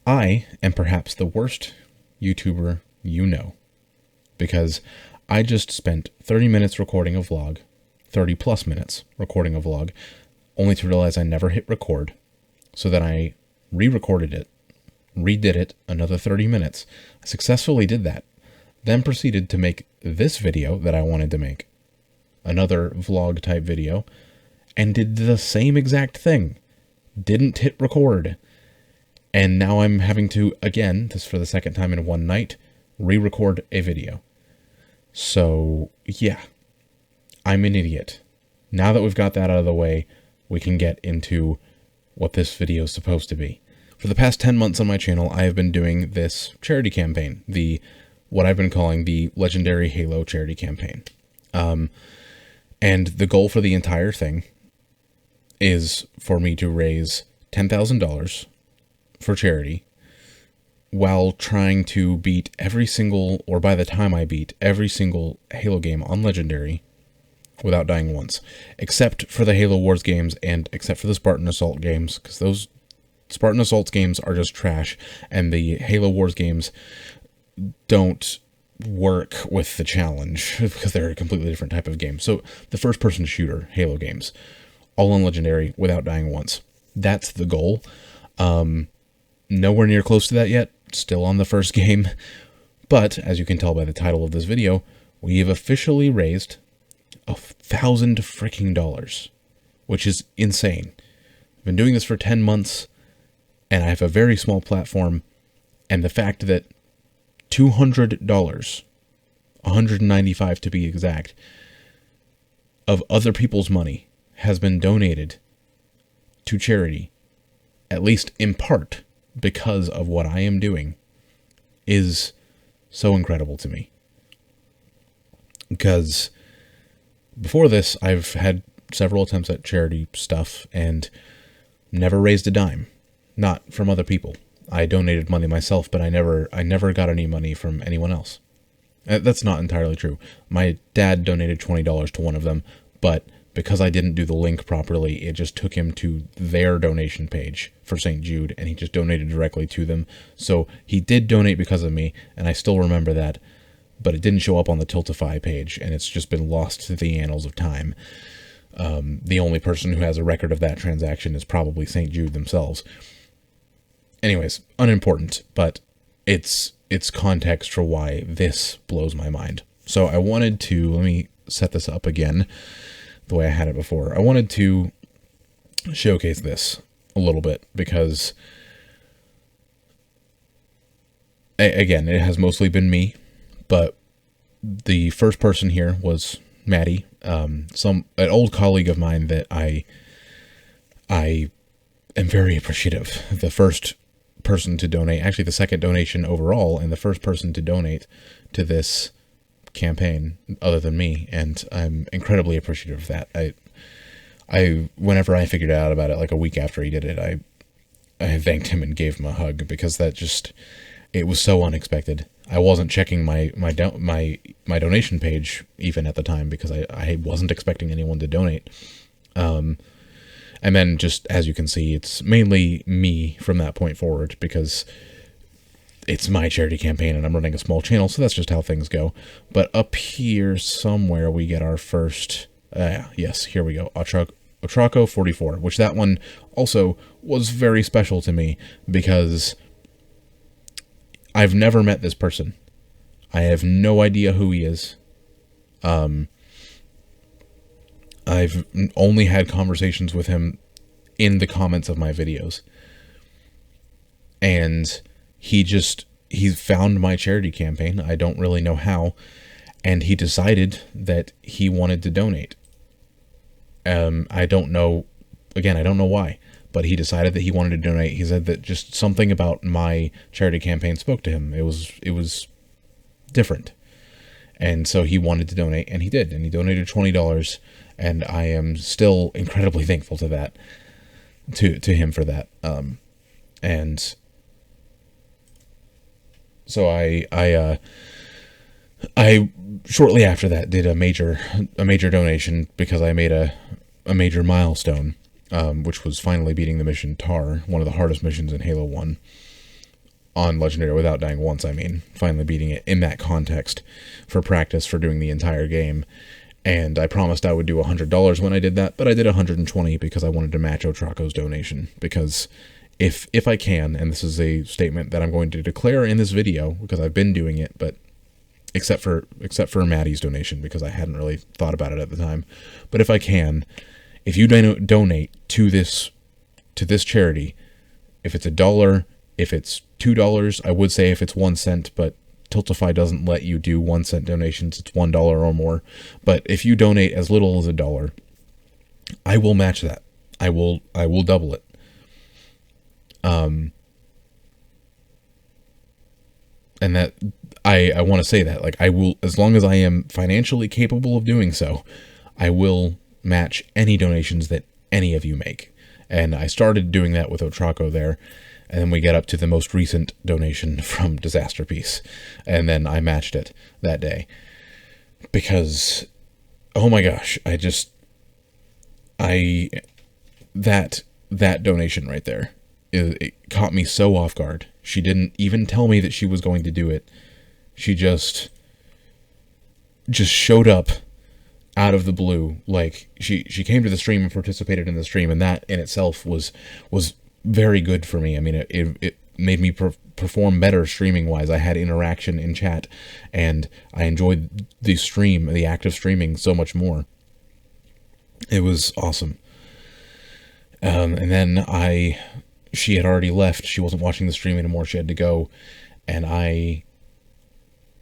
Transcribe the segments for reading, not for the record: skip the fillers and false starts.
I am perhaps the worst YouTuber you know, because I just spent 30 minutes recording a vlog, 30 plus minutes recording a vlog, only to realize I never hit record. So then I re-recorded it, redid it another 30 minutes. I successfully did that, then proceeded to make this video that I wanted to make, another vlog type video, and did the same exact thing. Didn't hit record. And now I'm having to, again, this for the second time in one night, re-record a video. So, yeah, I'm an idiot. Now that we've got that out of the way, we can get into what this video is supposed to be. For the past 10 months on my channel, I have been doing this charity campaign, what I've been calling the Legendary Halo Charity Campaign. And the goal for the entire thing is for me to raise $10,000 for charity while trying to beat every single, or by the time I beat every single Halo game on Legendary without dying once, except for the Halo Wars games and except for the Spartan Assault games, because those Spartan Assault games are just trash, and the Halo Wars games don't work with the challenge because they're a completely different type of game. So the first-person shooter Halo games, all on Legendary without dying once. That's the goal. Nowhere near close to that yet. Still on the first game. But, as you can tell by the title of this video, we have officially raised $1,000 freaking dollars, which is insane. I've been doing this for 10 months, and I have a very small platform, and the fact that $200, $195 to be exact, of other people's money has been donated to charity, at least in part because of what I am doing, is so incredible to me. Because before this, I've had several attempts at charity stuff and never raised a dime. Not from other people. I donated money myself, but I never got any money from anyone else. That's not entirely true. My dad donated $20 to one of them, but because I didn't do the link properly, it just took him to their donation page for St. Jude, and he just donated directly to them. So he did donate because of me, and I still remember that, but it didn't show up on the Tiltify page, and it's just been lost to the annals of time. The only person who has a record of that transaction is probably St. Jude themselves. Anyways, unimportant, but it's context for why this blows my mind. So I wanted to, let me set this up again the way I had it before. I wanted to showcase this a little bit because, again, it has mostly been me, but the first person here was Maddie, an old colleague of mine that I am very appreciative. The first person to donate, actually the second donation overall, and the first person to donate to this campaign other than me, and I'm incredibly appreciative of that. I whenever I figured out about it, like a week after he did it, I thanked him and gave him a hug, because that just, it was so unexpected. I wasn't checking my donation page even at the time, because I wasn't expecting anyone to donate. And then, just as you can see, it's mainly me from that point forward, because it's my charity campaign and I'm running a small channel, so that's just how things go. But up here somewhere we get our first, yes, here we go, Otraco 44, which that one also was very special to me, because I've never met this person. I have no idea who he is. I've only had conversations with him in the comments of my videos. And he found my charity campaign. I don't really know how. And he decided that he wanted to donate. I don't know, again, I don't know why, but he decided that he wanted to donate. He said that just something about my charity campaign spoke to him. It was different. And so he wanted to donate, and he did. And he donated $20, and I am still incredibly thankful to that, to him for that. And so I shortly after that did a major donation, because I made a major milestone, which was finally beating the mission Tar, one of the hardest missions in Halo 1. on Legendary without dying once, I mean. Finally beating it in that context for practice for doing the entire game. And I promised I would do $100 when I did that, but I did $120 because I wanted to match Otraco's donation. Because if I can, and this is a statement that I'm going to declare in this video, because I've been doing it, but except for Maddie's donation, because I hadn't really thought about it at the time. But if I can, if you donate to this charity, if it's $1, if it's $2, I would say if it's 1 cent, but Tiltify doesn't let you do 1 cent donations. It's $1 or more. But if you donate as little as $1, I will match that. I will double it. And that I want to say that, like, I will, as long as I am financially capable of doing so, I will match any donations that any of you make. And I started doing that with Otraco there, and then we get up to the most recent donation from Disasterpeace, and then I matched it that day. Because, oh my gosh, that donation right there, it caught me so off guard. She didn't even tell me that she was going to do it. She just showed up out of the blue. Like, she came to the stream and participated in the stream, and that in itself was very good for me. I mean, it made me perform better streaming wise. I had interaction in chat, and I enjoyed the active streaming so much more. It was awesome. And then she had already left. She wasn't watching the stream anymore. She had to go, and I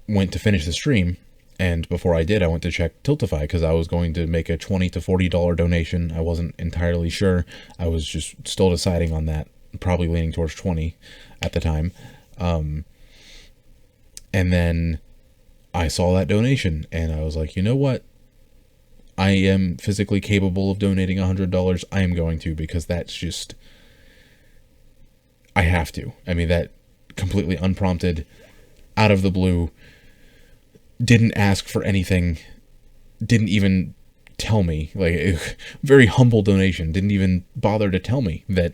went to finish the stream. And before I did, I went to check Tiltify because I was going to make a $20 to $40 donation. I wasn't entirely sure. I was just still deciding on that, probably leaning towards 20 at the time. And then I saw that donation, and I was like, you know what? I am physically capable of donating $100. I am going to, because that's just, I have to. I mean, that completely unprompted, out of the blue, didn't ask for anything, didn't even tell me, like, very humble donation, didn't even bother to tell me that,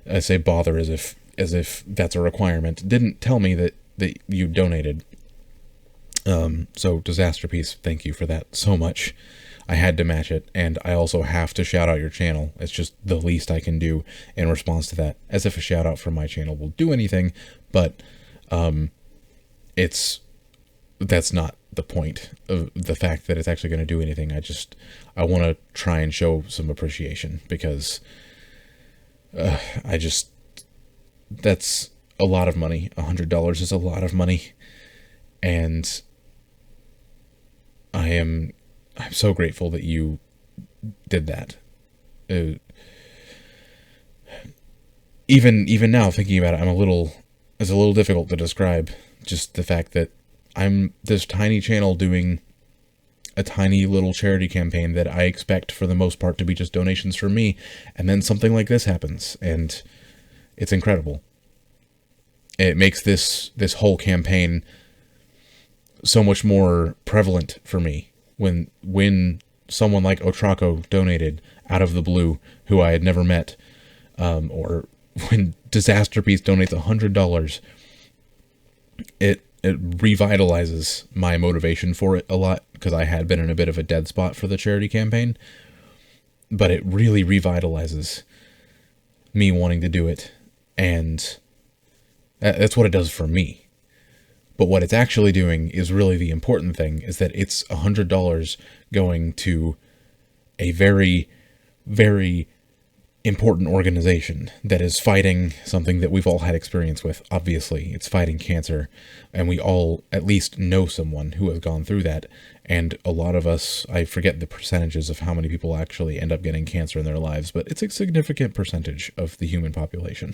I say bother as if that's a requirement, didn't tell me that you donated. So Disasterpeace, thank you for that so much. I had to match it, and I also have to shout out your channel. It's just the least I can do in response to that, as if a shout out from my channel will do anything, but that's not the point of the fact that it's actually going to do anything. I want to try and show some appreciation, because that's a lot of money. $100 is a lot of money, and I'm so grateful that you did that. Even now, thinking about it, it's a little difficult to describe just the fact that I'm this tiny channel doing a tiny little charity campaign that I expect for the most part to be just donations from me, and then something like this happens, and it's incredible. It makes this whole campaign so much more prevalent for me when someone like Otraco donated out of the blue, who I had never met, or when Disasterpeace donates $100, it revitalizes my motivation for it a lot, because I had been in a bit of a dead spot for the charity campaign, but it really revitalizes me wanting to do it, and that's what it does for me. But what it's actually doing is really the important thing, is that it's $100 going to a very, very important organization that is fighting something that we've all had experience with. Obviously, it's fighting cancer, and we all at least know someone who has gone through that. And a lot of us, I forget the percentages of how many people actually end up getting cancer in their lives, but it's a significant percentage of the human population.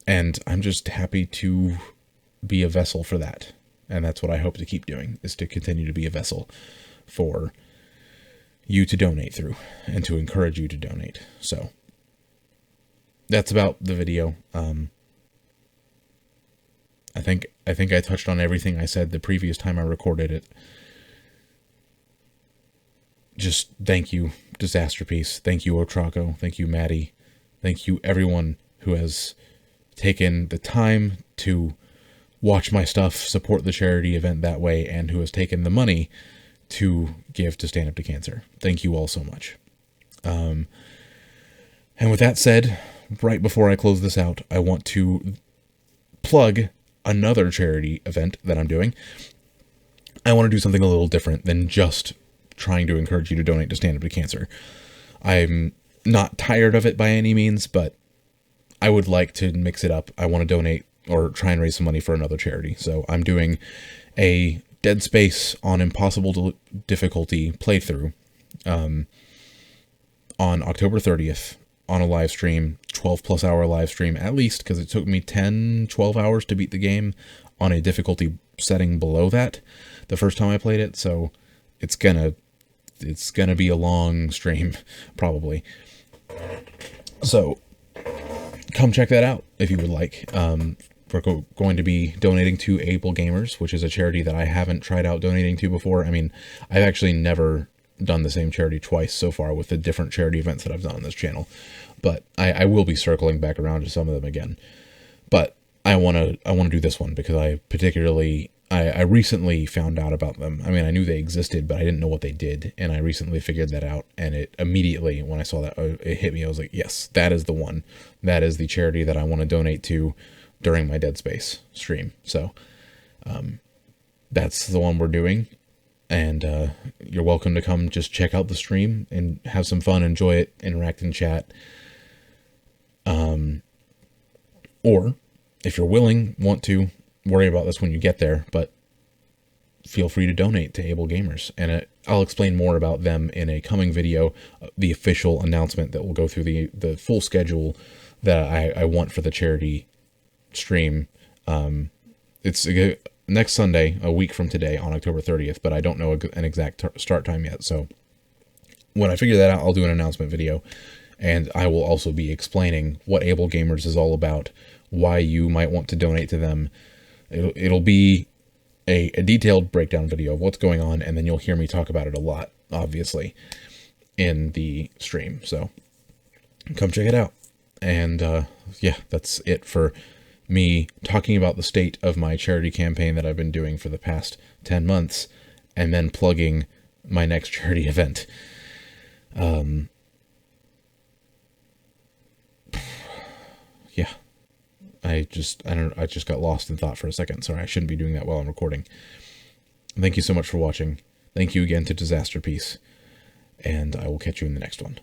And I'm just happy to be a vessel for that. And that's what I hope to keep doing, is to continue to be a vessel for you to donate through, and to encourage you to donate. So that's about the video. I think I touched on everything I said the previous time I recorded it. Just thank you Disasterpiece. Thank you, Otraco. Thank you, Maddie. Thank you, everyone who has taken the time to watch my stuff, support the charity event that way, and who has taken the money to give to Stand Up to Cancer. Thank you all so much. And with that said, right before I close this out, I want to plug another charity event that I'm doing. I want to do something a little different than just trying to encourage you to donate to Stand Up to Cancer. I'm not tired of it by any means, but I would like to mix it up. I want to donate or try and raise some money for another charity. So I'm doing a Dead Space on Impossible Difficulty playthrough on October 30th on a live stream, 12 plus hour live stream at least, because it took me 12 hours to beat the game on a difficulty setting below that the first time I played it. So it's gonna be a long stream probably. So come check that out if you would like. We're going to be donating to Able Gamers, which is a charity that I haven't tried out donating to before. I mean, I've actually never done the same charity twice so far with the different charity events that I've done on this channel, but I will be circling back around to some of them again. But I want to do this one because I recently found out about them. I mean, I knew they existed, but I didn't know what they did, and I recently figured that out, and it immediately, when I saw that, it hit me. I was like, yes, that is the one. That is the charity that I want to donate to during my Dead Space stream. So that's the one we're doing, and you're welcome to come just check out the stream and have some fun, enjoy it, interact and chat. Or if you're willing, want to, worry about this when you get there, but feel free to donate to Able Gamers, and I'll explain more about them in a coming video, the official announcement that will go through the full schedule that I want for the charity stream. It's next Sunday, a week from today, on October 30th, but I don't know an exact start time yet. So when I figure that out, I'll do an announcement video, and I will also be explaining what Able Gamers is all about, why you might want to donate to them. It'll be a detailed breakdown video of what's going on, and then you'll hear me talk about it a lot, obviously, in the stream. So come check it out. And yeah, that's it for me talking about the state of my charity campaign that I've been doing for the past 10 months, and then plugging my next charity event. Yeah. I just got lost in thought for a second. Sorry, I shouldn't be doing that while I'm recording. Thank you so much for watching. Thank you again to Disasterpiece, and I will catch you in the next one.